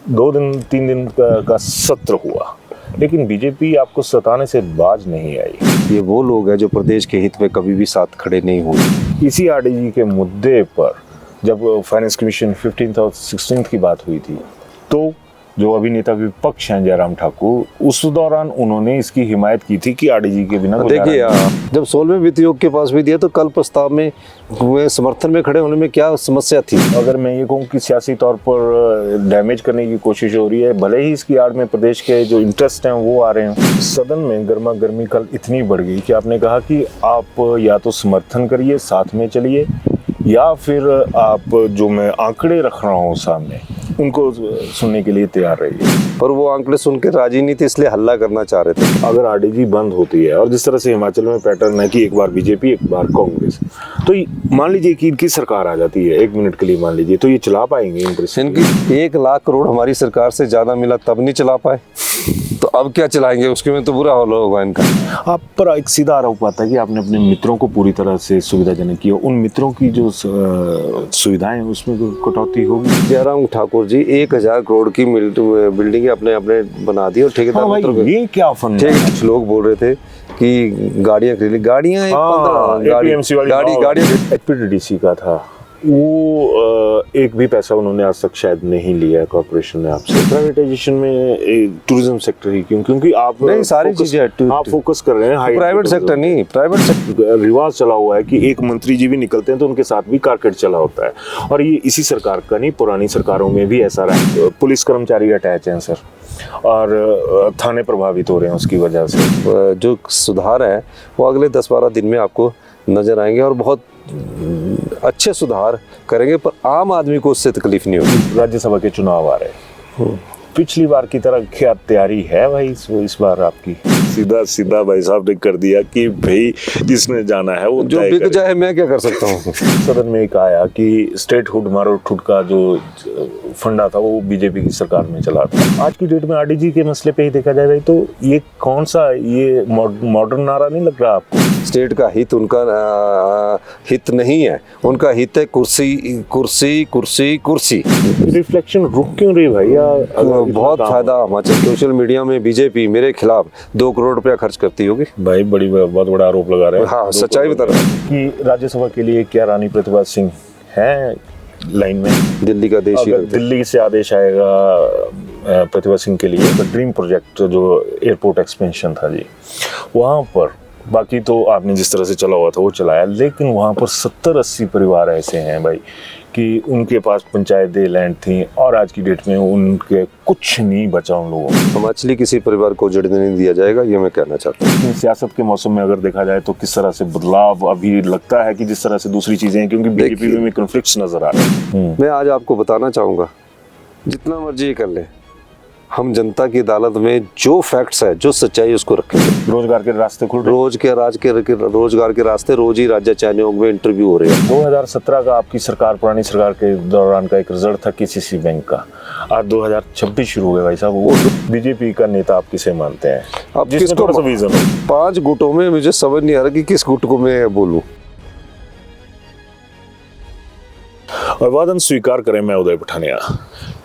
2-3 दिन का सत्र हुआ, लेकिन बीजेपी आपको सताने से बाज नहीं आई। ये वो लोग हैं जो प्रदेश के हित में कभी भी साथ खड़े नहीं हुए। इसी आरडीजी के मुद्दे पर जब फाइनेंस कमीशन 15th और 16th की बात हुई थी, तो जो अभिनेता विपक्ष हैं जयराम ठाकुर, उस दौरान उन्होंने इसकी हिमायत की थी कि आरडीजी के बिना देखिए, जब 16वें वित्त आयोग के पास भी दिया तो कल प्रस्ताव में समर्थन में खड़े होने में क्या समस्या थी। अगर मैं ये कहूँ कि सियासी तौर पर डैमेज करने की कोशिश हो रही है, भले ही इसकी आड़ में प्रदेश के जो इंटरेस्ट हैं वो आ रहे हैं। सदन में गर्मा गर्मी कल इतनी बढ़ गई कि आपने कहा कि आप या तो समर्थन करिए, साथ में चलिए, या फिर आप जो मैं आंकड़े रख रहा हूँ सामने उनको सुनने के लिए तैयार रहिए। पर वो आंकड़े सुन के राजी नहीं थे, इसलिए हल्ला करना चाह रहे थे। अगर आरडीजी बंद होती है और जिस तरह से हिमाचल में पैटर्न है कि एक बार बीजेपी एक बार कांग्रेस, तो मान लीजिए कि इनकी सरकार आ जाती है 1 मिनट के लिए, मान लीजिए, तो ये चला पाएंगे इनकी 1 लाख करोड़ हमारी सरकार से ज्यादा मिला तब नहीं चला पाए, तो अब क्या चलाएंगे, उसके में तो बुरा हाल होगा इनका। आप पर एक सीधा आरोप आता है कि आपने अपने मित्रों को पूरी तरह से सुविधाजनक किया, उन मित्रों की जो सुविधाएं हैं उसमें कटौती होगी। जयराम ठाकुर जी 1000 करोड़ की बिल्डिंग अपने बना दी और ठेकेदार ये क्या फंड है? कुछ लोग बोल रहे थे कि गाड़ियां खरीदी, गाड़ियां एचपीडीडीसी का था वो, एक भी पैसा उन्होंने आज तक शायद नहीं लिया है कॉर्पोरेशन ने आपसे। प्राइवेटाइजेशन में टूरिज्म सेक्टर ही क्योंकि आप नहीं, सारी चीजें आप फोकस कर रहे हैं प्राइवेट सेक्टर नहीं, प्राइवेट सेक्टर रिवाज चला हुआ है कि एक मंत्री जी भी निकलते हैं तो उनके साथ भी कारकेट चला होता है, और ये इसी सरकार का नहीं, पुरानी सरकारों में भी ऐसा रहा। पुलिस कर्मचारी अटैच हैं सर, और थाने प्रभावित हो रहे हैं उसकी वजह से। जो सुधार है वो अगले 10-12 दिन में आपको नजर आएंगे और बहुत अच्छे सुधार करेंगे, पर आम आदमी को उससे तकलीफ नहीं होगी। राज्यसभा के चुनाव आ रहे हैं, पिछली बार की तरह क्या तैयारी है भाई इस बार आपकी? सीधा भाई साहब ने कर दिया कि भाई जिसने जाना है वो जो बिक जाए, मैं क्या कर सकता हूँ। सदन में एक आया कि स्टेटहुड मारोठुड का जो फंडा था वो बीजेपी की सरकार में चला था। आज की डेट में आरडीजी के मसले पे ही देखा जाए भाई, तो ये कौन सा ये मॉडर्न नारा नहीं लग रहा आपको? स्टेट का हित उनका हित नहीं है, उनका हित है कुर्सी कुर्सी कुर्सी कुर्सी। रिफ्लेक्शन रुक क्यों रही भैया? बहुत फायदा हिमाचल। सोशल मीडिया में बीजेपी मेरे खिलाफ 2 करोड़ रुपया खर्च करती होगी भाई, बहुत बड़ा आरोप लगा रहे हैं। हाँ, सच्चाई बता रहे हैं कि राज्यसभा के लिए क्या रानी प्रतिभा सिंह है लाइन में? दिल्ली का देश, दिल्ली से आदेश आएगा प्रतिभा सिंह के लिए, ड्रीम प्रोजेक्ट जो एयरपोर्ट एक्सपेंशन था जी, वहाँ पर बाकी तो आपने जिस तरह से चला हुआ था वो चलाया, लेकिन वहाँ पर 70-80 परिवार ऐसे हैं भाई कि उनके पास पंचायत लैंड थी, और आज की डेट में उनके कुछ नहीं बचा उन लोगों को। हिमाचली किसी परिवार को उजड़ने नहीं दिया जाएगा, ये मैं कहना चाहता हूँ। सियासत के मौसम में अगर देखा जाए तो किस तरह से बदलाव अभी लगता है कि जिस तरह से दूसरी चीजें हैं, क्योंकि बीजेपी में कॉन्फ्लिक्ट्स नजर आ रहे हैं। मैं आज आपको बताना चाहूँगा, जितना मर्जी कर ले, हम जनता की अदालत में जो फैक्ट्स है, जो सच्चाई, उसको रखेंगे। रोजगार के रास्ते खुल रहे, रोजगार के रास्ते रोज ही राज्य चयन आयोग में इंटरव्यू हो रहे हैं। 2017 का आपकी सरकार, पुरानी सरकार के दौरान का एक रिजल्ट था केसीसी बैंक का। आज 2026 शुरू हो गया भाई साहब, वो बीजेपी का नेता आप किसे मानते हैं? अब किसको? 5 गुटों में मुझे समझ नहीं आ रहा कि किस गुट को मैं बोलूं। अभिवादन स्वीकार करें, मैं उदय पठानिया।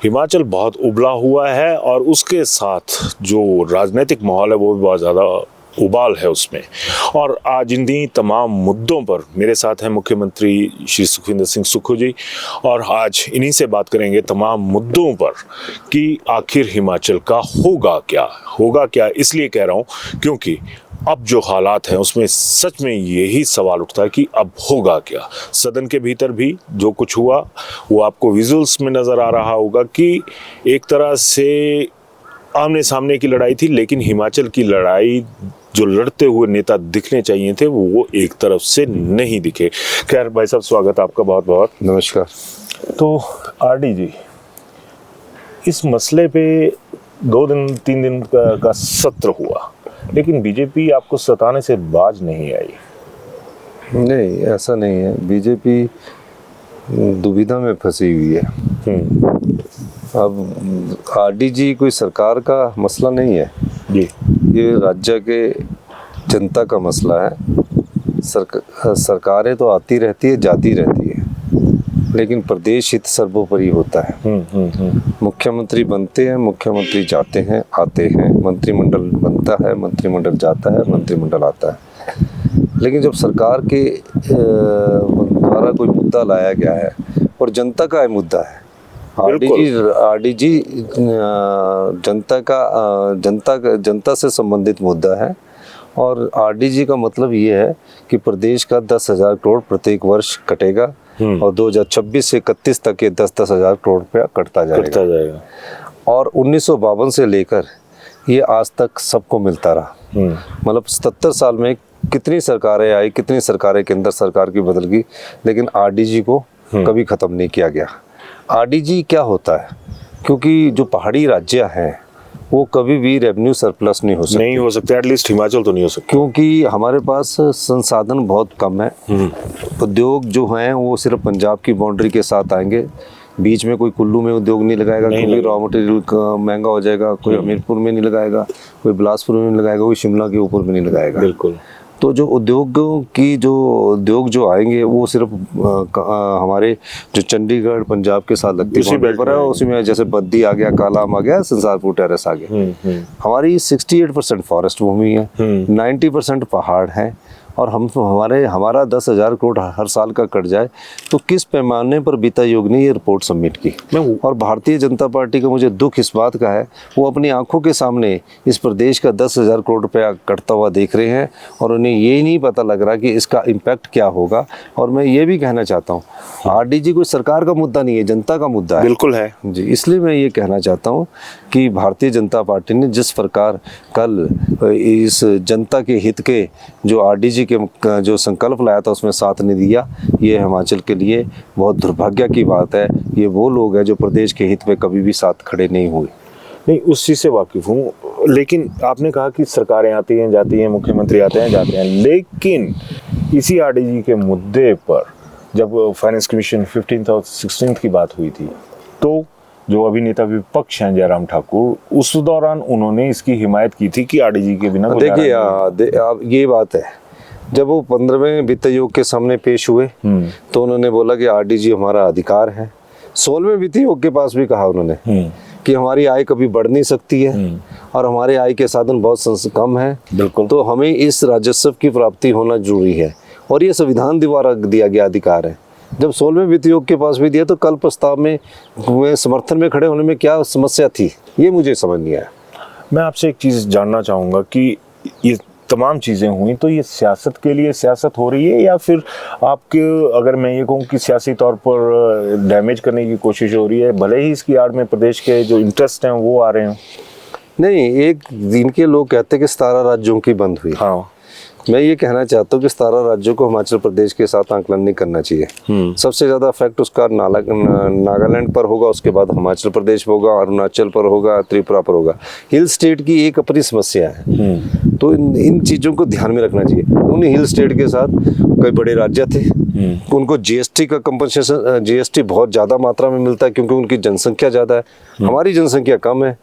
हिमाचल बहुत उबला हुआ है और उसके साथ जो राजनीतिक माहौल है वो भी बहुत ज़्यादा उबाल है उसमें। और आज इन्हीं तमाम मुद्दों पर मेरे साथ हैं मुख्यमंत्री श्री सुखविंदर सिंह सुक्खू जी, और आज इन्हीं से बात करेंगे तमाम मुद्दों पर कि आखिर हिमाचल का होगा क्या। इसलिए कह रहा हूँ क्योंकि अब जो हालात हैं उसमें सच में यही सवाल उठता है कि अब होगा क्या। सदन के भीतर भी जो कुछ हुआ वो आपको विजुअल्स में नज़र आ रहा होगा कि एक तरह से आमने सामने की लड़ाई थी, लेकिन हिमाचल की लड़ाई जो लड़ते हुए नेता दिखने चाहिए थे वो एक तरफ से नहीं दिखे। खैर भाई साहब, स्वागत आपका बहुत बहुत। नमस्कार। तो आरडीजी, इस मसले पे 2-3 दिन का सत्र हुआ, लेकिन बीजेपी आपको सताने से बाज नहीं आई। नहीं, ऐसा नहीं है। बीजेपी दुविधा में फंसी हुई है। अब आरडीजी कोई सरकार का मसला नहीं है जी, ये राज्य के जनता का मसला है। सरकारें तो आती रहती है, जाती रहती है। लेकिन प्रदेश हित सर्वोपरि होता है। मुख्यमंत्री बनते हैं, मुख्यमंत्री जाते हैं, आते हैं, मंत्रिमंडल बनता है, मंत्रिमंडल जाता है, मंत्रिमंडल आता है। लेकिन जब सरकार के द्वारा कोई मुद्दा लाया गया है और जनता का मुद्दा है, आरडीजी जनता से संबंधित मुद्दा है। और आरडीजी का मतलब ये है कि प्रदेश का 10,000 करोड़ प्रत्येक वर्ष कटेगा और 2026 से 31 तक ये 10-10 हजार करोड़ रुपया कटता जाएगा। और 1952 से लेकर ये आज तक सबको मिलता रहा। मतलब 77 साल में कितनी सरकारें आई, कितनी सरकारें केंद्र सरकार की बदल गई, लेकिन आरडीजी को कभी खत्म नहीं किया गया। आरडीजी क्या होता है? क्योंकि जो पहाड़ी राज्य हैं वो कभी भी रेवेन्यू सरप्लस नहीं हो सकते, एटलीस्ट हिमाचल तो नहीं हो सकता, क्योंकि हमारे पास संसाधन बहुत कम है। उद्योग जो हैं वो सिर्फ पंजाब की बाउंड्री के साथ आएंगे, बीच में कोई कुल्लू में उद्योग नहीं लगाएगा क्योंकि रॉ मटेरियल महंगा हो जाएगा, कोई हमीरपुर में नहीं लगाएगा, कोई बिलासपुर में नहीं लगाएगा, कोई शिमला के ऊपर में नहीं लगाएगा। बिल्कुल। तो जो उद्योग जो आएंगे वो सिर्फ हमारे जो चंडीगढ़ पंजाब के साथ लगती है, उसी में जैसे बद्दी आ गया, कालाम आ गया, संसारपुर टेरेस आ गया। हमारी 68% फॉरेस्ट भूमि है, 90% पहाड़ है, और हमारा 10,000 करोड़ हर साल का कट जाए तो किस पैमाने पर वित्त आयोग ने ये रिपोर्ट सबमिट की। और भारतीय जनता पार्टी का मुझे दुख इस बात का है, वो अपनी आंखों के सामने इस प्रदेश का 10,000 करोड़ रुपया कटता हुआ देख रहे हैं और उन्हें ये नहीं पता लग रहा कि इसका इम्पैक्ट क्या होगा। और मैं ये भी कहना चाहता हूँ, आरडीजी कोई सरकार का मुद्दा नहीं है, जनता का मुद्दा है। बिल्कुल है जी, इसलिए मैं ये कहना चाहता हूँ कि भारतीय जनता पार्टी ने जिस प्रकार कल इस जनता के हित के जो आरडीजी के जो संकल्प लाया था उसमें साथ नहीं दिया, ये हिमाचल के लिए बहुत दुर्भाग्य की बात है। ये वो लोग हैं जो प्रदेश के हित में कभी भी साथ खड़े नहीं हुए। नहीं, उस चीज़ से वाकिफ हूँ, लेकिन आपने कहा कि सरकारें आती हैं जाती हैं, मुख्यमंत्री आते हैं जाते हैं, लेकिन इसी आरडीजी के मुद्दे पर जब फाइनेंस कमीशन 15th और 16th की बात हुई थी, तो जो अभिनेता विपक्ष हैं जयराम ठाकुर, उस दौरान उन्होंने इसकी हिमायत की थी कि आरडीजी के बिना देखिए ये बात है, जब वो 15वें वित्त आयोग के सामने पेश हुए तो उन्होंने बोला कि आरडीजी हमारा अधिकार है। 16वें वित्त आयोग के पास भी कहा उन्होंने कि हमारी आय कभी बढ़ नहीं सकती है और हमारे आय के साधन बहुत कम है। बिल्कुल। तो हमें इस राजस्व की प्राप्ति होना जरूरी है और ये संविधान द्वारा दिया गया अधिकार है। जब 16वें वित्त आयोग के पास भी दिया तो कल प्रस्ताव में समर्थन में खड़े होने में क्या समस्या थी, ये मुझे समझ नहीं आया। मैं आपसे एक चीज़ जानना चाहूँगा कि ये तमाम चीज़ें हुई तो ये सियासत के लिए सियासत हो रही है, या फिर आपके, अगर मैं ये कहूँ कि सियासी तौर पर डैमेज करने की कोशिश हो रही है, भले ही इसकी आड़ में प्रदेश के जो इंटरेस्ट हैं वो आ रहे हैं? नहीं, एक दिन के लोग कहते हैं कि 17 राज्यों की बंद हुई। हाँ, मैं ये कहना चाहता हूँ कि 17 राज्यों को हिमाचल प्रदेश के साथ आंकलन नहीं करना चाहिए। सबसे ज़्यादा इफेक्ट उसका नागालैंड पर होगा, उसके बाद हिमाचल प्रदेश पर होगा, अरुणाचल पर होगा, त्रिपुरा पर होगा। हिल स्टेट की एक अपनी समस्या है, तो इन चीज़ों को ध्यान में रखना चाहिए। उन हिल स्टेट के साथ कई बड़े राज्य थे, उनको जीएसटी का कंपनसेशन, जीएसटी बहुत ज़्यादा मात्रा में मिलता है क्योंकि उनकी जनसंख्या ज़्यादा है, हमारी जनसंख्या कम है।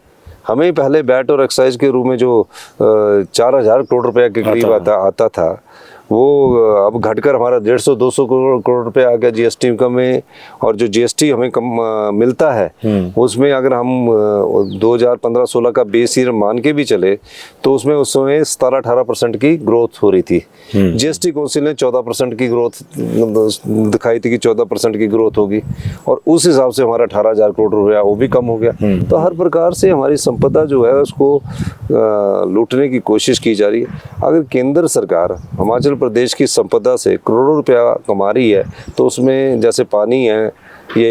हमें पहले बैट और एक्साइज के रूप में जो 4,000 करोड़ रुपए के करीब आता था, वो अब घटकर हमारा 150-200 करोड़ रुपए आ गया जीएसटी का में। और जो जीएसटी हमें कम मिलता है उसमें अगर हम 2015-16 का बेस ईयर मान के भी चले तो उसमें उस समय 17-18% की ग्रोथ हो रही थी। जीएसटी काउंसिल ने 14% की ग्रोथ दिखाई थी कि 14% की ग्रोथ होगी, और उस हिसाब से हमारा 18,000 करोड़ रुपया वो भी कम हो गया। तो हर प्रकार से हमारी संपदा जो है उसको लूटने की कोशिश की जा रही है। अगर केंद्र सरकार हिमाचल प्रदेश की संपदा से करोड़ों रुपया कमा रही है तो उसमें जैसे पानी है, ये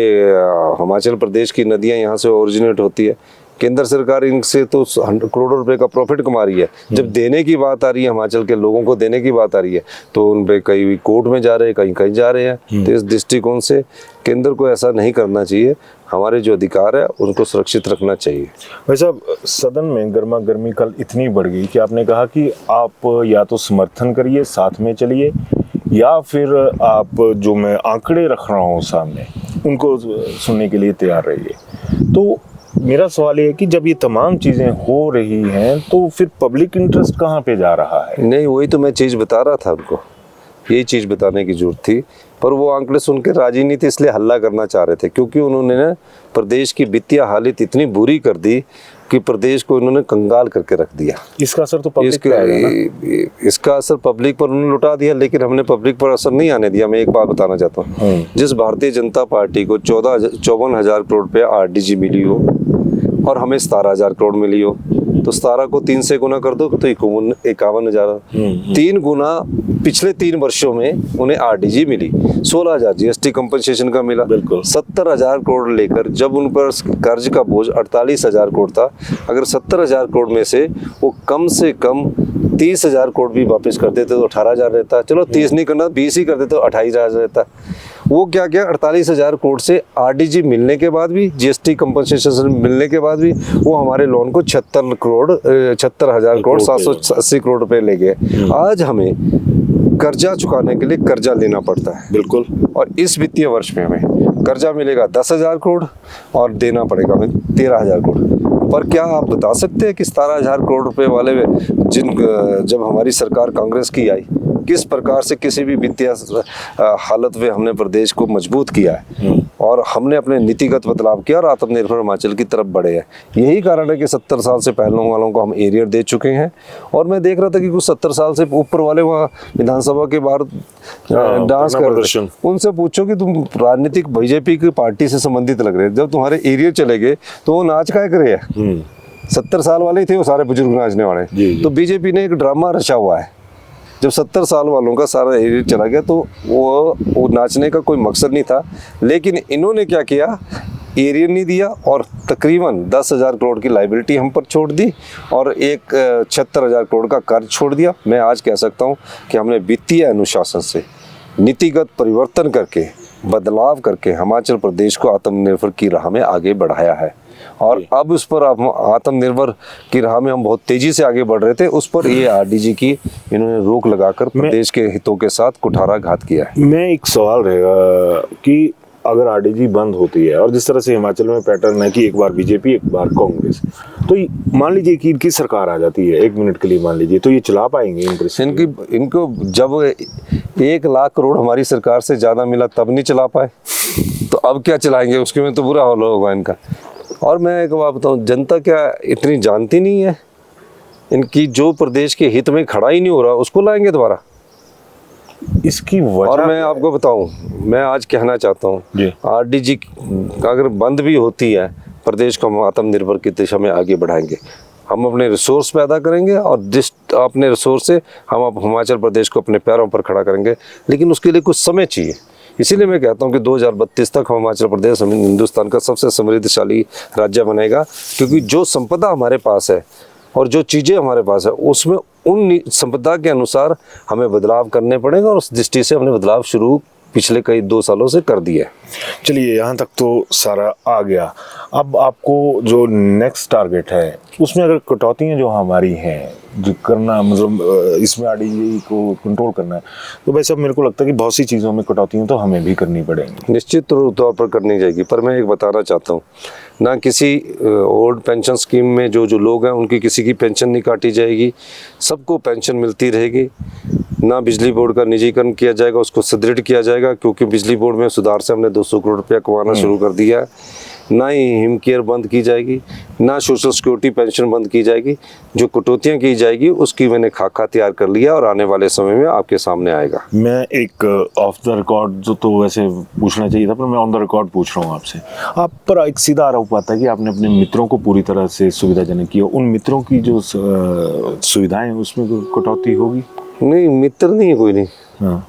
हिमाचल प्रदेश की नदियां यहाँ से ओरिजिनेट होती है, केंद्र सरकार इनसे तो करोड़ों रुपए का प्रॉफिट कमा रही है। जब देने की बात आ रही है, हिमाचल के लोगों को देने की बात आ रही है, तो उन पे कहीं कोर्ट में जा रहे हैं, कहीं कहीं जा रहे हैं। तो इस दृष्टिकोण से केंद्र को ऐसा नहीं करना चाहिए, हमारे जो अधिकार है उनको सुरक्षित रखना चाहिए। भाई साहब, सदन में गर्मा गर्मी कल इतनी बढ़ गई कि आपने कहा कि आप या तो समर्थन करिए, साथ में चलिए, या फिर आप जो मैं आंकड़े रख रहा हूँ सामने उनको सुनने के लिए तैयार रहिए। तो मेरा सवाल ये है कि जब ये तमाम चीज़ें हो रही हैं तो फिर पब्लिक इंटरेस्ट कहाँ पे जा रहा है? नहीं, वही तो मैं चीज़ बता रहा था उनको, यही चीज़ बताने की जरूरत थी पर वो आंकड़े सुन के राजी नहीं थे, इसलिए हल्ला करना चाह रहे थे, क्योंकि उन्होंने ना प्रदेश की वित्तीय हालत इतनी बुरी कर दी कि प्रदेश को इन्होंने कंगाल करके रख दिया। इसका असर तो पब्लिक पे आएगा ना? इसका असर पब्लिक पर उन्होंने लुटा दिया, लेकिन हमने पब्लिक पर असर नहीं आने दिया। मैं एक बात बताना चाहता हूँ, जिस भारतीय जनता पार्टी को 54,000 करोड़ रुपये आरडीजी मिली हो और हमें 17,000 करोड़ मिली हो, तो 17 को 3 से गुना कर दो तो 51,000। 3 गुना पिछले 3 वर्षों में उन्हें आरडीजी मिली। 16,000 जीएसटी कंपनसेशन का मिला। बिल्कुल। 70,000 करोड़ लेकर जब उन पर कर्ज का बोझ 48,000 करोड़ था, अगर 70,000 करोड़ में से वो कम से कम 30,000 करोड़ भी वापस कर देते तो 18,000 रहता। चलो 30 नहीं करना, 20 ही कर देते तो 28,000 रहता। वो क्या किया, 48,000 करोड़ से आरडीजी मिलने के बाद भी, जीएसटी कंपनसेशन मिलने के बाद भी वो हमारे लोन को 76,000 करोड़ 780 करोड़ रुपए ले गए। आज हमें कर्जा चुकाने के लिए कर्जा लेना पड़ता है। बिल्कुल। और इस वित्तीय वर्ष में हमें कर्जा मिलेगा 10,000 करोड़ और देना पड़ेगा हमें 13,000 करोड़। पर क्या आप बता सकते हैं कि 17,000 करोड़ रुपए वाले जब हमारी सरकार कांग्रेस की आई, किस प्रकार से किसी भी वित्तीय हालत में हमने प्रदेश को मजबूत किया है और हमने अपने नीतिगत बदलाव किया और आत्मनिर्भर हिमाचल की तरफ बढ़े हैं। यही कारण है कि 70 साल से पहले वालों को हम एरियर दे चुके हैं। और मैं देख रहा था कि कुछ 70 साल से ऊपर वाले वहाँ विधानसभा के बाहर डांस कर रहे थे। उनसे पूछो कि तुम राजनीतिक बीजेपी की पार्टी से संबंधित लग रहे, जब तुम्हारे एरियर चले गए तो वो नाच क्या करे है। 70 साल वाले थे वो सारे बुजुर्ग नाचने वाले। तो बीजेपी ने एक ड्रामा रचा हुआ है। जब 70 साल वालों का सारा एरिया चला गया तो वो नाचने का कोई मकसद नहीं था, लेकिन इन्होंने क्या किया, एरिया नहीं दिया और तकरीबन 10,000 करोड़ की लाइबिलिटी हम पर छोड़ दी और एक 76,000 करोड़ का कर्ज छोड़ दिया। मैं आज कह सकता हूँ कि हमने वित्तीय अनुशासन से नीतिगत परिवर्तन करके, बदलाव करके हिमाचल प्रदेश को आत्मनिर्भर की राह में आगे बढ़ाया है। और अब उस पर आत्मनिर्भर की राह में हम बहुत तेजी से आगे बढ़ रहे थे, उस पर ये आरडीजी की इन्होंने रोक लगाकर प्रदेश के हितों के साथ कुठाराघात किया है। मैं एक सवाल रहेगा कि अगर आरडीजी बंद होती है और जिस तरह से हिमाचल में पैटर्न है कि एक बार बीजेपी एक बार कांग्रेस, तो मान लीजिए कि इनकी सरकार आ जाती है 1 मिनट के लिए, मान लीजिए, तो ये चला पाएंगे इनको जब 1 लाख करोड़ हमारी सरकार से ज्यादा मिला तब नहीं चला पाए, तो अब क्या चलाएंगे, उसके में तो बुरा हाल होगा इनका। और मैं एक बात बताऊं, जनता क्या इतनी जानती नहीं है इनकी, जो प्रदेश के हित में खड़ा ही नहीं हो रहा उसको लाएंगे दोबारा, इसकी वजह। और मैं आपको बताऊं, मैं आज कहना चाहता हूं, आरडीजी अगर बंद भी होती है, प्रदेश को हम आत्मनिर्भर की दिशा में आगे बढ़ाएंगे। हम अपने रिसोर्स पैदा करेंगे और अपने रिसोर्स से हम अब हिमाचल प्रदेश को अपने पैरों पर खड़ा करेंगे, लेकिन उसके लिए कुछ समय चाहिए। इसीलिए मैं कहता हूं कि 2032 तक हिमाचल प्रदेश हिंदुस्तान का सबसे समृद्धशाली राज्य बनेगा, क्योंकि जो संपदा हमारे पास है और जो चीज़ें हमारे पास है उसमें उन संपदा के अनुसार हमें बदलाव करने पड़ेगा, और उस दृष्टि से हमने बदलाव शुरू पिछले कई 2 सालों से कर दिया है। चलिए, यहाँ तक तो सारा आ गया। अब आपको जो नेक्स्ट टारगेट है उसमें अगर कटौतियाँ जो हमारी हैं जो करना, मतलब इसमें आरडीजी को कंट्रोल करना है, तो वैसे अब मेरे को लगता है कि बहुत सी चीज़ों में कटौतियाँ तो हमें भी करनी पड़ेंगी। निश्चित तौर पर करनी जाएगी, पर मैं एक बताना चाहता हूँ, ना किसी ओल्ड पेंशन स्कीम में जो लोग हैं उनकी किसी की पेंशन नहीं काटी जाएगी, सबको पेंशन मिलती रहेगी। ना बिजली बोर्ड का निजीकरण किया जाएगा, उसको सुदृढ़ किया जाएगा, क्योंकि बिजली बोर्ड में सुधार से हमने 200 करोड़ रुपया कमाना शुरू कर दिया है। ना ही हिम केयर बंद की जाएगी, ना सोशल सिक्योरिटी पेंशन बंद की जाएगी। जो कटौतियाँ की जाएगी उसकी मैंने खाका तैयार कर लिया और आने वाले समय में आपके सामने आएगा। मैं एक ऑफ द रिकॉर्ड जो तो वैसे पूछना चाहिए था, पर मैं ऑन द रिकॉर्ड पूछ रहा हूँ आपसे। आप पर एक सीधा आरोप आता है कि आपने अपने मित्रों को पूरी तरह से सुविधाजनक किया। उन मित्रों की जो सुविधाएं हैं उसमें कटौती होगी? नहीं, मित्र नहीं है कोई नहीं। हाँ।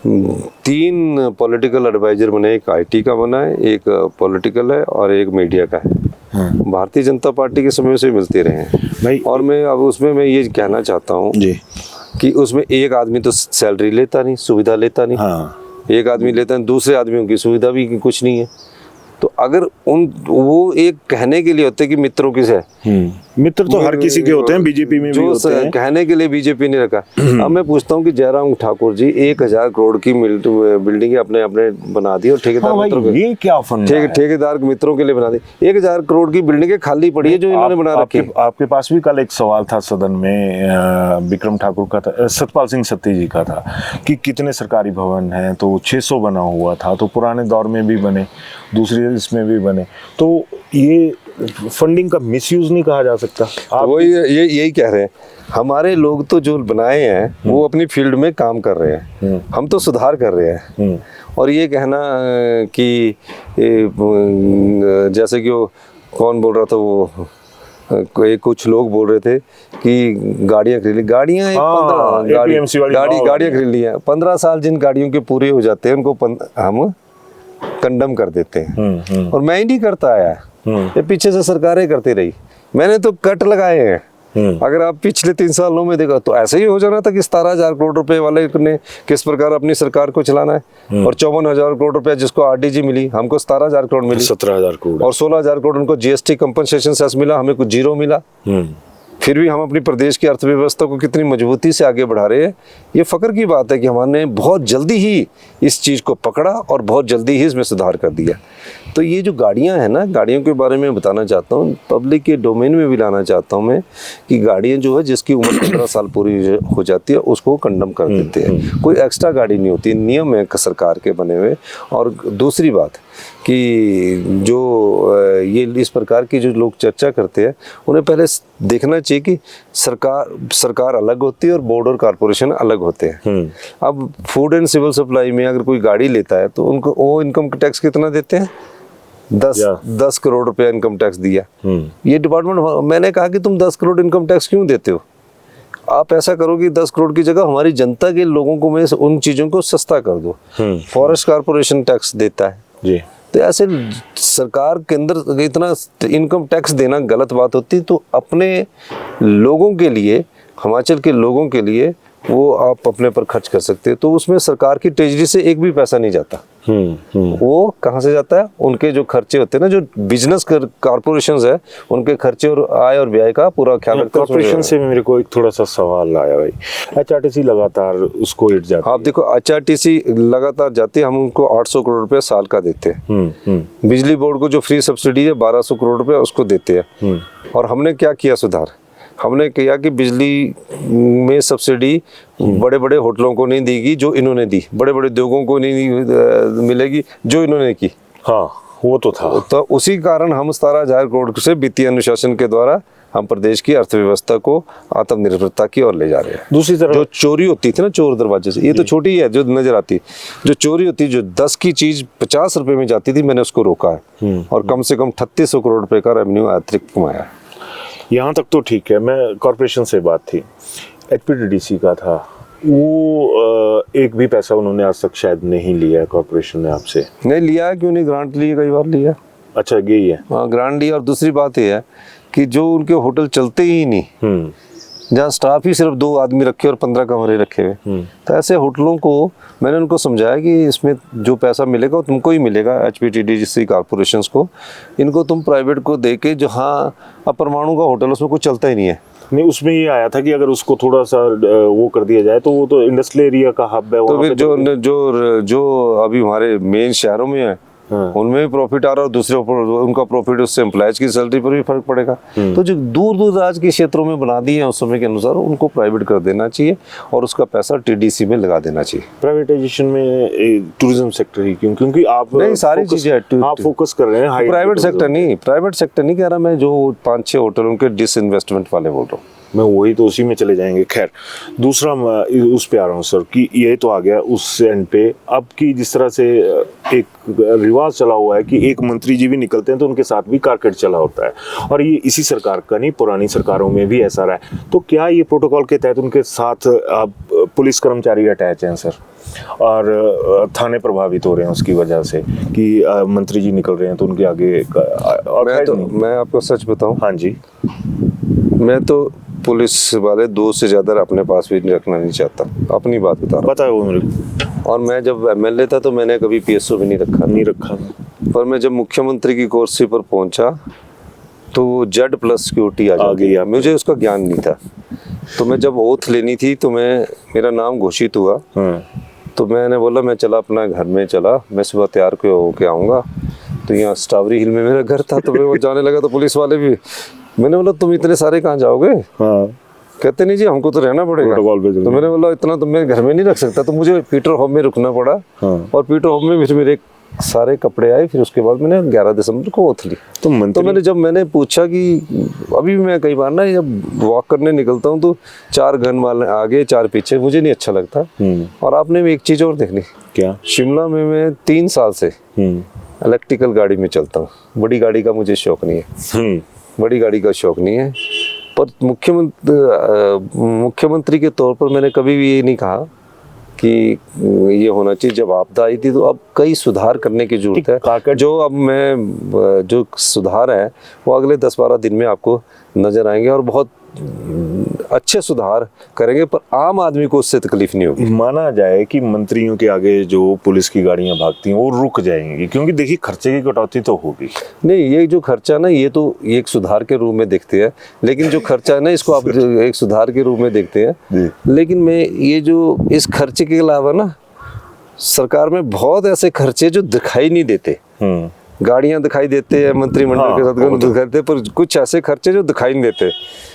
3 पॉलिटिकल एडवाइजर बने, एक आईटी का बना है, एक पॉलिटिकल है और एक मीडिया का है। हाँ। भारतीय जनता पार्टी के समय से मिलते रहे हैं भाई। और मैं अब उसमें मैं ये कहना चाहता हूँ कि उसमें एक आदमी तो सैलरी लेता नहीं, सुविधा लेता नहीं। हाँ। एक आदमी लेता है, दूसरे आदमियों की सुविधा भी कुछ नहीं है। तो अगर वो एक कहने के लिए होते कि मित्रों की से, मित्र तो हर किसी के होते हैं, बीजेपी में भी होते हैं। कहने के लिए बीजेपी ने रखा। अब मैं पूछता हूँ कि जयराम ठाकुर जी 1000 करोड़ की बिल्डिंग अपने अपने बना दी और ठेकेदार मित्रों के, ये क्या फंडा है? ठेकेदार मित्रों के लिए बना दी। 1000 करोड़ की बिल्डिंगें खाली पड़ी है जो इन्होंने बना रखी है। आपके पास भी कल एक सवाल था सदन में, विक्रम ठाकुर का था, सतपाल सिंह सत्ती जी का था, कि कितने सरकारी भवन हैं, तो 600 बना हुआ था, तो पुराने दौर में भी बने, दूसरी इसमें भी बने, तो ये फंडिंग का मिसयूज नहीं कहा जा सकता? आप वो यही कह रहे हैं। हमारे लोग तो जो बनाए हैं वो अपनी फील्ड में काम कर रहे हैं, हम तो सुधार कर रहे हैं। और ये कहना कि जैसे कि वो कौन बोल रहा था, वो कुछ लोग बोल रहे थे कि गाड़ियाँ खरीद ली, गाड़ियाँ खरीद ली हैं। 15 साल जिन गाड़ियों के पूरे हो जाते हैं उनको हम कंडम कर देते हैं। और मैं ही नहीं करता आया, ये पीछे से सरकारें करती रही, मैंने तो कट लगाए हैं। अगर आप पिछले 3 सालों में देखा तो ऐसे ही हो जाना था कि 17,000 करोड़ रुपए वाले ने किस प्रकार अपनी सरकार को चलाना है, और 54,000 करोड़ रुपए जिसको आरडीजी मिली, हमको 17,000 करोड़ मिली, 17,000 करोड़, और 16,000 करोड़ उनको जीएसटी कंपनसेशन सेस मिला, हमें कुछ जीरो मिला। फिर भी हम अपनी प्रदेश की अर्थव्यवस्था को कितनी मजबूती से आगे बढ़ा रहे हैं। ये फख्र की बात है कि हमने बहुत जल्दी ही इस चीज़ को पकड़ा और बहुत जल्दी ही इसमें सुधार कर दिया। तो ये जो गाड़ियां हैं ना, गाड़ियों के बारे में बताना चाहता हूँ, पब्लिक के डोमेन में भी लाना चाहता हूँ मैं, कि गाड़ियां जो है जिसकी उम्र 15 साल पूरी हो जाती है उसको कंडम कर देते हैं। कोई एक्स्ट्रा गाड़ी नहीं होती, नियम है सरकार के बने हुए। और दूसरी बात कि जो ये इस प्रकार की जो लोग चर्चा करते हैं, उन्हें पहले देखना चाहिए कि सरकार अलग होती है और बोर्ड और कारपोरेशन अलग होते हैं। अब फूड एंड सिविल सप्लाई में अगर कोई गाड़ी लेता है तो उनको वो इनकम टैक्स कितना देते हैं? 10 करोड़ रुपया इनकम टैक्स दिया। ये डिपार्टमेंट, मैंने कहा कि तुम 10 करोड़ इनकम टैक्स क्यों देते हो? आप ऐसा करो कि 10 करोड़ की जगह हमारी जनता के लोगों को में उन चीजों को सस्ता कर दो। फॉरेस्ट कारपोरेशन टैक्स देता है जी, तो ऐसे सरकार के अंदर इतना इनकम टैक्स देना गलत बात होती। तो अपने लोगों के लिए, हिमाचल के लोगों के लिए वो आप अपने पर खर्च कर सकते हैं, तो उसमें सरकार की ट्रेजरी से एक भी पैसा नहीं जाता। वो कहाँ से जाता है? उनके जो खर्चे होते हैं ना, जो बिजनेस कारपोरेशंस है, उनके खर्चे और आय और व्यय का पूरा ख्याल रखते हैं। कॉर्पोरेशन से मेरे को एक थोड़ा सा सवाल आया भाई, एचआरटीसी लगातार उसको हिट जाती है। आप देखो, एचआरटीसी लगातार जाती है, हम उनको 800 करोड़ रुपए साल का देते हैं। बिजली बोर्ड को जो फ्री सब्सिडी है 1200 करोड़ रुपए उसको देते हैं। और हमने क्या किया सुधार? हमने किया कि बिजली में सब्सिडी बड़े बड़े होटलों को नहीं देगी जो इन्होंने दी, बड़े बड़े उद्योगों को नहीं मिलेगी जो इन्होंने की। हाँ, वो तो था। तो उसी कारण हम 17,000 करोड़ से वित्तीय अनुशासन के द्वारा हम प्रदेश की अर्थव्यवस्था को आत्मनिर्भरता की ओर ले जा रहे हैं। दूसरी तरफ जो चोरी होती थी ना, चोर दरवाजे से, ये तो छोटी है जो नजर आती, जो चोरी होती, जो 10 की चीज 50 रुपए में जाती थी, मैंने उसको रोका है और कम से कम 3800 करोड़ रुपए का रेवेन्यू अतिरिक्त कमाया है। यहाँ तक तो ठीक है। मैं कॉर्पोरेशन से बात थी, एचपीटीडीसी का था, वो एक भी पैसा उन्होंने आज तक शायद नहीं लिया है कॉर्पोरेशन ने आपसे। नहीं लिया है, क्यों नहीं? ग्रांट लिए, कई बार लिया। अच्छा, यही है। हाँ, ग्रांट लिया। और दूसरी बात ये है कि जो उनके होटल चलते ही नहीं, जहाँ स्टाफ ही सिर्फ 2 आदमी रखे और 15 कमरे रखे हुए, तो ऐसे होटलों को मैंने उनको समझाया कि इसमें जो पैसा मिलेगा वो तुमको ही मिलेगा, एचपीटीडीसी कारपोरेशंस को। इनको तुम प्राइवेट को दे के, जो हाँ अब परमाणु का होटल उसमें कुछ चलता ही नहीं है। नहीं, उसमें ये आया था कि अगर उसको थोड़ा सा वो कर दिया जाए तो वो तो इंडस्ट्रियल एरिया का हब है। तो फिर जो अभी हमारे मेन शहरों में है, उनमें भी प्रॉफिट आ रहा है और दूसरे उनका प्रॉफिट, उससे एम्प्लॉयज की सैलरी पर भी फर्क पड़ेगा। तो जो दूर दराज के क्षेत्रों में बना दिए हैं उस समय के अनुसार, उनको प्राइवेट कर देना चाहिए और उसका पैसा टीडीसी में लगा देना चाहिए। प्राइवेटाइजेशन में टूरिज्म सेक्टर ही क्यों? क्योंकि आप नहीं, सारी चीजें आप फोकस कर रहे हैं। प्राइवेट सेक्टर नहीं कह रहा मैं, जो 5-6 होटल उनके डिसइन्वेस्टमेंट वाले बोल रहा हूँ मैं, वही तो उसी में चले जाएंगे। खैर, दूसरा उस पे आ रहा हूँ सर कि ये तो आ गया उस एंड पे। अब की जिस तरह से एक रिवाज चला हुआ है कि एक मंत्री जी भी निकलते हैं तो उनके साथ भी कारकट चला होता है, और ये इसी सरकार का नहीं, पुरानी सरकारों में भी ऐसा रहा है। तो क्या ये प्रोटोकॉल के तहत उनके साथ अब पुलिस कर्मचारी अटैच हैं सर, और थाने प्रभावित हो रहे हैं उसकी वजह से कि मंत्री जी निकल रहे हैं तो उनके आगे? मैं आपको सच बताऊं, हाँ जी, मैं तो पुलिस वाले 2 से ज्यादा अपने पास भी रखना नहीं चाहता, अपनी बात बता रहा हूँ। पता है वो मेरे को। और मैं जब एमएलए था तो मैंने कभी पीएसओ भी नहीं रखा। पर मैं जब मुख्यमंत्री की कुर्सी पर पहुंचा तो Z+ सिक्योरिटी आ गई गई। मुझे उसका ज्ञान नहीं था। तो मैं जब ओथ लेनी थी तो मेरा नाम घोषित हुआ, तो मैंने बोला मैं चला अपना घर में चला, मैं सुबह तैयार होके आऊँगा। तो यहाँ स्ट्रॉबेरी हिल में मेरा घर था, तो मैं वो जाने लगा तो पुलिस वाले भी, मैंने बोला तुम इतने सारे कहाँ जाओगे? कहते नहीं जी हमको तो रहना पड़ेगा। तो मैंने बोला इतना तो मैं घर में नहीं रख सकता, तो मुझे पीटर होम में रुकना पड़ा। और पीटर होम में फिर मेरे सारे कपड़े आए। फिर उसके बाद मैंने 11 दिसंबर को ओथ ली। तो मैंने पूछा कि अभी मैं कई बार ना जब वॉक करने निकलता हूँ तो 4 गन वाले आगे 4 पीछे, मुझे नहीं अच्छा लगता। और आपने भी एक चीज और देखनी, क्या शिमला में मैं 3 साल से इलेक्ट्रिकल गाड़ी में चलता हूँ। बड़ी गाड़ी का मुझे शौक नहीं है, बड़ी गाड़ी का शौक नहीं है। पर मुख्यमंत्री के तौर पर मैंने कभी भी ये नहीं कहा कि ये होना चाहिए। जब आपदा आई थी तो अब कई सुधार करने की जरूरत है। जो सुधार है वो अगले 10-12 दिन में आपको नजर आएंगे और बहुत अच्छे सुधार करेंगे, पर आम आदमी को उससे तकलीफ नहीं होगी। माना जाए कि मंत्रियों के आगे जो पुलिस की गाड़ियां भागती हैं वो रुक जाएंगी, क्योंकि देखिए खर्चे की कटौती तो होगी। नहीं, ये जो खर्चा ना ये तो एक सुधार के रूप में देखते हैं, लेकिन जो खर्चा है ना इसको आप एक सुधार के रूप में देखते हैं। लेकिन मैं ये जो इस खर्चे के अलावा ना सरकार में बहुत ऐसे खर्चे जो दिखाई नहीं देते। गाड़ियां दिखाई देते हैं, मंत्रिमंडल के साथ दिखाई देते, पर कुछ ऐसे खर्चे जो दिखाई नहीं देते।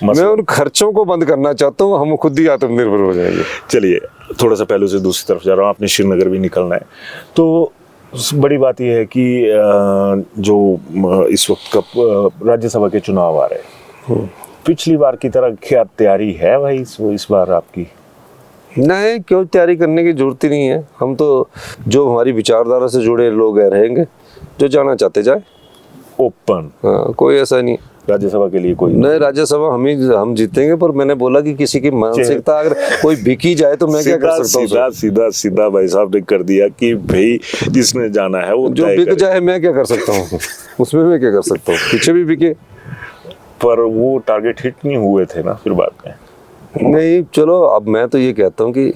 मैं उन खर्चों को बंद करना चाहता हूँ, हम खुद ही आत्मनिर्भर हो जाएंगे। चलिए थोड़ा सा पहलू से दूसरी तरफ जा रहा हूँ, आपने श्रीनगर भी निकलना है। तो बड़ी बात यह है कि जो इस वक्त का राज्यसभा के चुनाव आ रहे हैं, पिछली बार की तरह क्या तैयारी है भाई इस बार आपकी? नहीं, क्यों तैयारी करने की जरूरत ही नहीं है। हम तो जो हमारी विचारधारा से जुड़े लोग रहेंगे, जो जाना चाहते जाए, ओपन। हाँ, कोई ऐसा नहीं राज्यसभा के लिए कोई नहीं। राज्यसभा हम जीतेंगे, पर मैंने बोला कि किसी की मानसिकता अगर कोई बिकी जाए तो मैं क्या कर सकता हूँ? सीधा भाई साहब ने कर दिया कि भाई जिसने जाना है वो जो बिक जाए, मैं क्या कर सकता हूँ उसमें मैं क्या कर सकता हूँ? पीछे भी बिके, पर वो टारगेट हिट नहीं हुए थे ना फिर बाद में। नहीं, चलो अब मैं तो ये कहता हूँ कि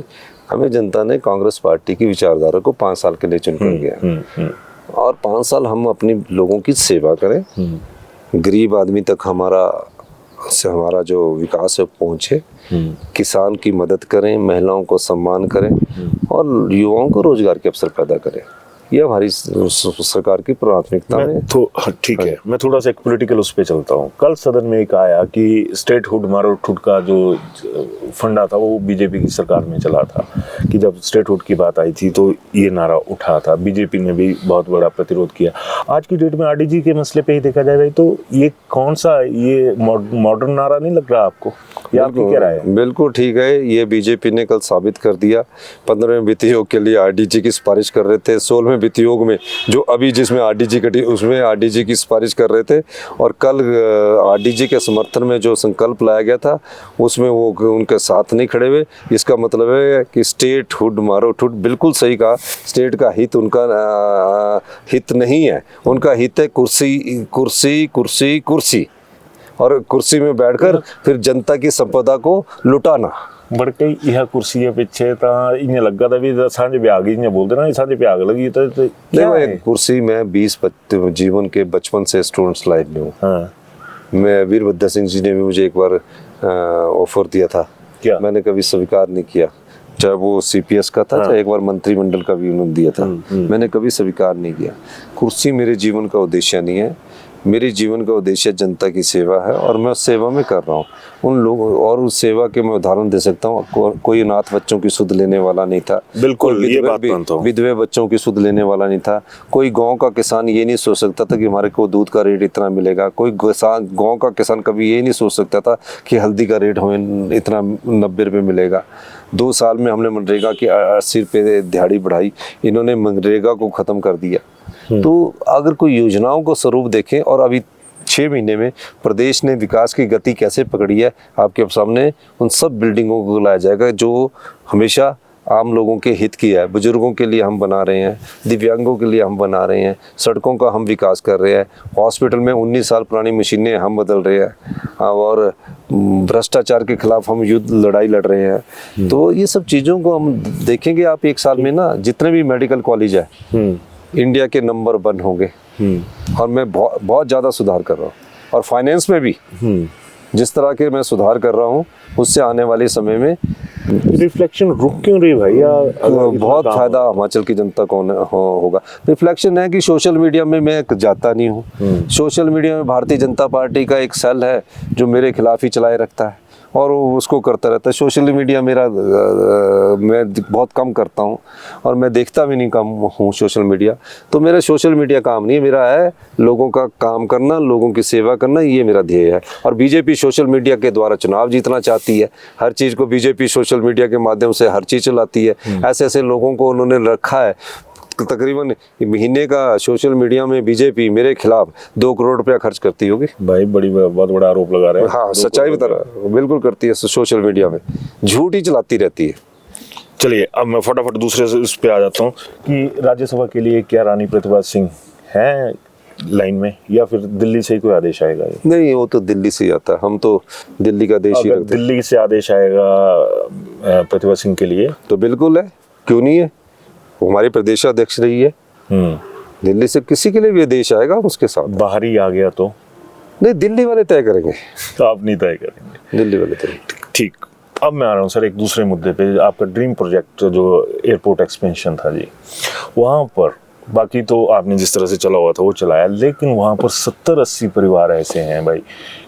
हमें जनता ने कांग्रेस पार्टी की विचारधारा को 5 साल के लिए चुनकर गया, और 5 साल हम अपनी लोगों की सेवा करें, गरीब आदमी तक हमारा जो विकास है पहुंचे, किसान की मदद करें, महिलाओं को सम्मान करें और युवाओं को रोजगार के अवसर पैदा करें। ये हमारी सरकार की प्राथमिकता है। तो ठीक है, मैं थोड़ा सा एक पॉलिटिकल उस पे चलता हूँ। कल सदन में एक आया कि स्टेटहुड मारोठुड का जो फंडा था वो बीजेपी की सरकार में चला था, कि जब स्टेटहुड की बात आई थी तो ये नारा उठा था, बीजेपी ने भी बहुत बड़ा प्रतिरोध किया। आज की डेट में आरडीजी के मसले पे ही देखा जाए भाई, तो ये कौन सा ये मॉडर्न नारा नहीं लग रहा आपको? आपकी क्या राय है? बिल्कुल ठीक है, ये बीजेपी ने कल साबित कर दिया। 15वें वित्त आयोग के लिए आरडीजी की सिफारिश कर रहे थे, 16वें वित्त आयोग में जो अभी जिसमें आरडीजी कटी उसमें आरडीजी की सिफारिश कर रहे थे, और कल आरडीजी के समर्थन में जो संकल्प लाया गया था उसमें वो उनके साथ नहीं खड़े हुए। इसका मतलब है कि स्टेटहुड मारोठुड, बिल्कुल सही कहा, स्टेट का हित उनका हित नहीं है, उनका हित है कुर्सी कुर्सी कुर्सी कुर्सी, और कुर्सी में बैठकर फिर जनता की संपदा को लुटाना। बड़के यह कुर्सी पीछे इन्हें लगा था भी सांझे ब्याग ही बोलते ना, सांझे ब्याग लगी तो क्या है? कुर्सी में 20 जीवन के बचपन से स्टूडेंट्स लाइफ में हूँ। हाँ। मैं वीरभद्र सिंह जी ने भी मुझे एक बार ऑफर दिया था, क्या मैंने कभी स्वीकार नहीं किया, चाहे वो सीपीएस का था, चाहे एक बार मंत्रिमंडल का भी उन्होंने दिया था, मैंने कभी स्वीकार नहीं किया। कुर्सी मेरे जीवन का उद्देश्य नहीं है, मेरे जीवन का उद्देश्य जनता की सेवा है, और मैं उस सेवा में कर रहा हूँ उन लोगों, और उस सेवा के मैं उदाहरण दे सकता हूँ। कोई अनाथ बच्चों की सुध लेने वाला नहीं था, बिल्कुल ये बात मानता हूँ, विधवे बच्चों की सुध लेने वाला नहीं था। कोई गांव का किसान ये नहीं सोच सकता था कि हमारे को दूध का रेट इतना मिलेगा। कोई गांव का किसान कभी ये नहीं सोच सकता था कि हल्दी का रेट हमें इतना 90 रुपये मिलेगा। 2 साल में हमने मनरेगा की 80 रुपये दिहाड़ी बढ़ाई, इन्होंने मनरेगा को ख़त्म कर दिया। तो अगर कोई योजनाओं को स्वरूप देखें, और अभी 6 महीने में प्रदेश ने विकास की गति कैसे पकड़ी है आपके सामने, उन सब बिल्डिंगों को लाया जाएगा जो हमेशा आम लोगों के हित की है। बुजुर्गों के लिए हम बना रहे हैं, दिव्यांगों के लिए हम बना रहे हैं, सड़कों का हम विकास कर रहे हैं, हॉस्पिटल में 19 साल पुरानी मशीनें हम बदल रहे हैं, और भ्रष्टाचार के खिलाफ हम लड़ाई लड़ रहे हैं। तो ये सब चीज़ों को हम देखेंगे। आप 1 साल में ना जितने भी मेडिकल कॉलेज है इंडिया के नंबर 1 होंगे। और मैं बहुत ज़्यादा सुधार कर रहा हूँ, और फाइनेंस में भी जिस तरह के मैं सुधार कर रहा हूँ उससे आने वाले समय में रिफ्लेक्शन रुक क्यों रही भाई? बहुत फायदा हिमाचल की जनता को होगा। रिफ्लेक्शन है कि सोशल मीडिया में मैं जाता नहीं हूँ। सोशल मीडिया में भारतीय जनता पार्टी का एक सेल है जो मेरे खिलाफ ही चलाए रखता है और वो उसको करता रहता है। सोशल मीडिया मेरा मैं बहुत कम करता हूँ और मैं देखता भी नहीं कम हूँ सोशल मीडिया। तो मेरा सोशल मीडिया काम नहीं है, मेरा है लोगों का काम करना, लोगों की सेवा करना, ये मेरा ध्येय है। और बीजेपी सोशल मीडिया के द्वारा चुनाव जीतना चाहती है। हर चीज़ को बीजेपी सोशल मीडिया के माध्यम से हर चीज़ चलाती है। ऐसे ऐसे लोगों को उन्होंने रखा है। तकरीबन महीने का सोशल मीडिया में बीजेपी मेरे खिलाफ 2 करोड़ रुपया खर्च करती होगी। भाई बहुत बड़ा आरोप लगा रहे हैं। हाँ, सच्चाई बता रहा, बिल्कुल करती है। सोशल मीडिया में झूठ ही चलाती रहती है। चलिए अब मैं फटाफट दूसरे से उस पे आ जाता हूँ कि राज्यसभा के लिए क्या रानी प्रतिभा सिंह है लाइन में, या फिर दिल्ली से ही कोई आदेश आएगा? नहीं, वो तो दिल्ली से ही आता है। हम तो दिल्ली का देश ही अगर रखते हैं। दिल्ली से आदेश आएगा प्रतिभा सिंह के लिए तो बिल्कुल है, क्यों नहीं है। वो हमारी प्रदेशाध्यक्ष रही है। दिल्ली से किसी के लिए भी आदेश आएगा उसके साथ। बाहरी आ गया तो नहीं, दिल्ली वाले तय करेंगे। आप नहीं तय करेंगे? दिल्ली वाले तय। ठीक। अब मैं आ रहा हूँ सर एक दूसरे मुद्दे पे। आपका ड्रीम प्रोजेक्ट जो एयरपोर्ट एक्सपेंशन था जी, वहाँ पर बाकी तो आपने जिस तरह से चला हुआ था वो चलाया, लेकिन वहाँ पर 70-80 परिवार ऐसे हैं भाई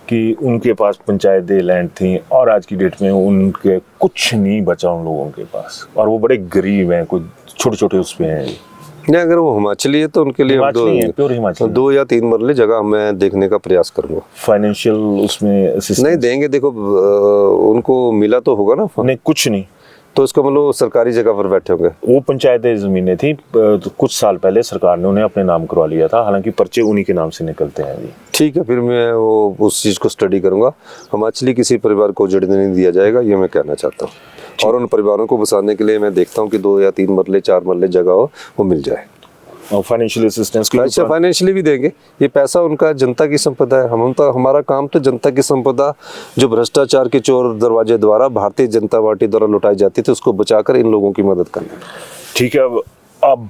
कि उनके पास पंचायत दे लैंड थी और आज की डेट में उनके कुछ नहीं बचा उन लोगों के पास, और वो बड़े गरीब हैं, कुछ छोटे छोटे उस पे हैं। नहीं, अगर वो हिमाचली है तो उनके लिए प्योर हिमाचली 2 या 3 मरले जगह मैं देखने का प्रयास करूंगा। फाइनेंशियल उसमें असिस्टेंस नहीं देंगे, देखो उनको मिला तो होगा ना। नहीं, कुछ नहीं। तो इसका मतलब सरकारी जगह पर बैठे होंगे। वो पंचायत ज़मीनें थी, तो कुछ साल पहले सरकार ने उन्हें अपने नाम करवा लिया था, हालांकि पर्चे उन्हीं के नाम से निकलते हैं जी। ठीक है, फिर मैं वो उस चीज़ को स्टडी करूंगा। हिमाचली किसी परिवार को उजड़ने नहीं दिया जाएगा, ये मैं कहना चाहता हूँ। और उन परिवारों को बसाने के लिए मैं देखता हूँ कि 2 या 3 मरले 4 मरले जगह हो वो मिल जाए। और फाइनेंशियल असिस्टेंस के अच्छा, फाइनेंशियली भी देंगे। ये पैसा उनका जनता की संपदा है। हम तो हमारा काम तो जनता की संपदा जो भ्रष्टाचार के चोर दरवाजे द्वारा भारतीय जनता पार्टी द्वारा लुटाई जाती थी उसको बचाकर इन लोगों की मदद करना। ठीक है। अब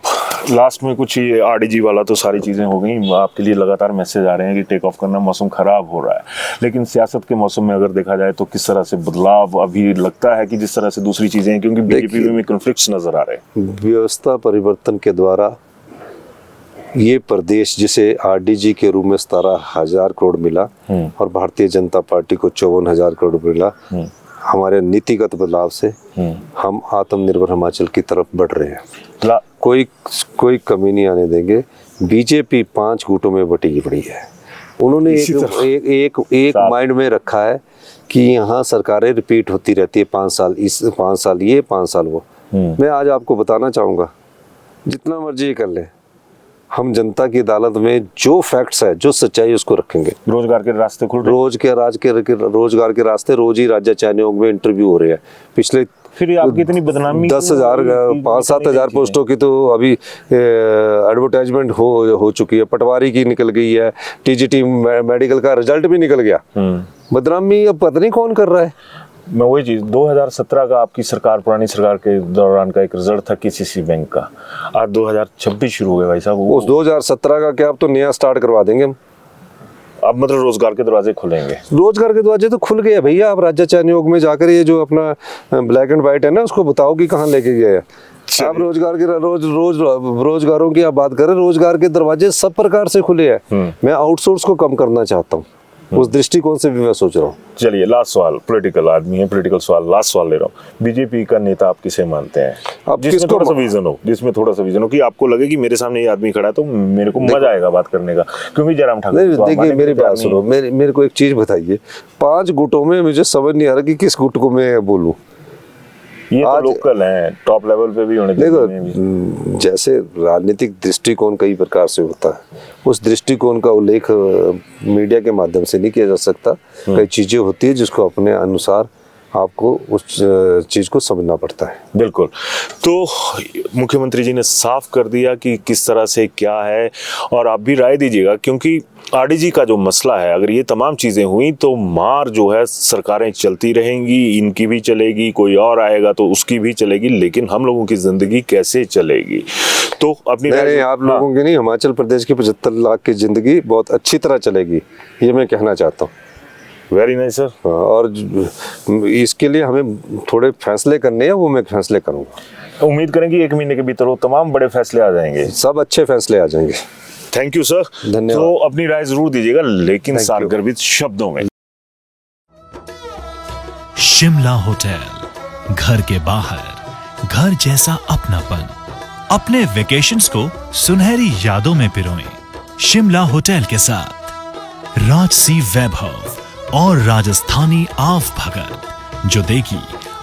लास्ट में कुछ ये आरडीजी वाला तो सारी चीज़ें हो गई। आपके लिए लगातार मैसेज आ रहे हैं कि टेक ऑफ करना, मौसम खराब हो रहा है, लेकिन सियासत के मौसम में अगर देखा जाए तो किस तरह से बदलाव अभी लगता है कि जिस तरह से दूसरी चीज़ें हैं, क्योंकि बीजेपी में कॉन्फ्लिक्ट्स नजर आ रहे हैं। व्यवस्था परिवर्तन के द्वारा ये प्रदेश जिसे आरडीजी के रूप में 17,000 करोड़ मिला और भारतीय जनता पार्टी को 54,000 करोड़ मिला, हमारे नीतिगत बदलाव से हम आत्मनिर्भर हिमाचल की तरफ बढ़ रहे हैं। कोई कमी नहीं आने देंगे। बीजेपी 5 गुटों में बटी पड़ी है। उन्होंने एक माइंड में रखा है कि यहाँ सरकारें रिपीट होती रहती है, 5 साल इस, 5 साल ये, 5 साल वो। मैं आज आपको बताना चाहूँगा, जितना मर्जी कर ले, हम जनता की अदालत में जो फैक्ट्स है, जो सच्चाई, उसको रखेंगे। रोजगार के रास्ते खुल रहे हैं। रोजगार के रास्ते रोज ही राज्य चयन आयोग में इंटरव्यू हो रहे हैं। पिछले फिर आपकी इतनी बदनामी 10,000 5-7 हज़ार पोस्टों की तो अभी एडवर्टाइजमेंट हो चुकी है। पटवारी की निकल गई है, टीजीटी मेडिकल का रिजल्ट भी निकल गया। बदनामी अब पता नहीं कौन कर रहा है। मैं वही चीज़ 2017 का आपकी सरकार, पुरानी सरकार के दौरान का एक रिजल्ट था केसीसी बैंक का। आज 2026 शुरू हो गया भाई साहब। उस 2017 का क्या, अब तो नया स्टार्ट करवा देंगे हम। अब मतलब रोजगार के दरवाजे खुलेंगे। रोजगार के दरवाजे तो खुल गए भैया। आप राज्य चयन आयोग में जाकर ये जो अपना ब्लैक एंड व्हाइट है ना, उसको बताओ कि कहाँ लेके गए हैं। आप रोजगार के रोजगारों की आप बात करें, रोजगार के दरवाजे सब प्रकार से खुले हैं। मैं आउटसोर्स को कम करना चाहता हूँ, उस दृष्टिकोण से भी मैं सोच रहा हूँ। चलिए लास्ट सवाल, पॉलिटिकल आदमी है, पॉलिटिकल सवाल, लास्ट सवाल ले रहा हूँ। बीजेपी का नेता आप किसे मानते हैं? आप जिसमें थोड़ा सा विजन हो कि आपको लगे कि मेरे सामने ये आदमी खड़ा है तो मेरे को मजा आएगा बात करने का, क्योंकि जयराम ठाकुर। देखिए मेरी बात सुनो, मेरे को एक चीज बताइए। 5 गुटों में मुझे समझ नहीं आ रहा कि किस गुट को मैं बोलूं। ये तो लोकल हैं, टॉप लेवल पे भी होने देखो, जैसे राजनीतिक दृष्टिकोण कई प्रकार से होता है, उस दृष्टिकोण का उल्लेख मीडिया के माध्यम से नहीं किया जा सकता। कई चीजें होती है जिसको अपने अनुसार आपको उस चीज़ को समझना पड़ता है। बिल्कुल। तो मुख्यमंत्री जी ने साफ कर दिया कि किस तरह से क्या है, और आप भी राय दीजिएगा, क्योंकि आरडीजी का जो मसला है, अगर ये तमाम चीज़ें हुई तो मार जो है सरकारें चलती रहेंगी, इनकी भी चलेगी, कोई और आएगा तो उसकी भी चलेगी, लेकिन हम लोगों की ज़िंदगी कैसे चलेगी? तो अपनी नहीं, आप लोगों की नहीं, हिमाचल प्रदेश की 75 लाख की ज़िंदगी बहुत अच्छी तरह चलेगी, ये मैं कहना चाहता हूँ। Very nice sir. और इसके लिए हमें थोड़े फैसले करने हैं, वो मैं फैसले करूँगा। उम्मीद करेंगे 1 महीने के भीतर वो तमाम बड़े फैसले आ जाएंगे, सब अच्छे फैसले आ जाएंगे। Thank you sir. धन्यवाद। तो अपनी राय जरूर दीजिएगा, लेकिन Thank you. सारगर्भित शब्दों में। शिमला होटल, घर के बाहर घर जैसा अपनापन। अपने वेकेशंस को सुनहरी यादों में पिरोएं शिमला होटल के साथ। राजसी वैभव और राजस्थानी आव भगत, जो देगी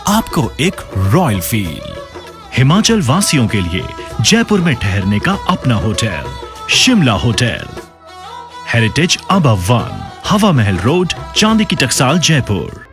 आपको एक रॉयल फील। हिमाचल वासियों के लिए जयपुर में ठहरने का अपना hotel, Shimla hotel. Heritage above 1, हवा महल रोड, चांदी की टकसाल, जयपुर।